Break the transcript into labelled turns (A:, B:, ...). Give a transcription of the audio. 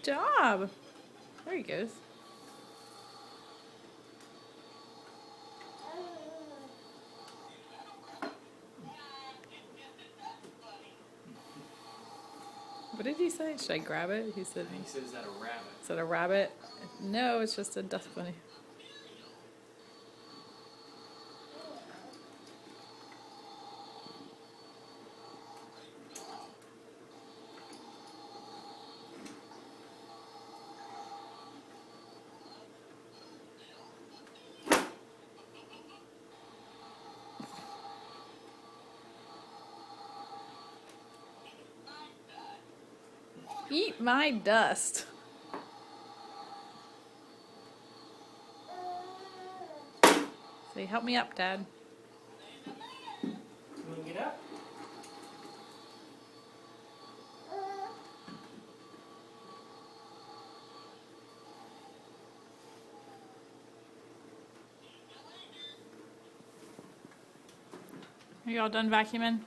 A: Good job. There he goes. What did he say? Should I grab it? He said,
B: is that a rabbit?
A: Is that a rabbit? No, it's just a dust bunny. Eat my dust. Say, help me up, Dad.
B: You want to get up?
A: Are you all done vacuuming?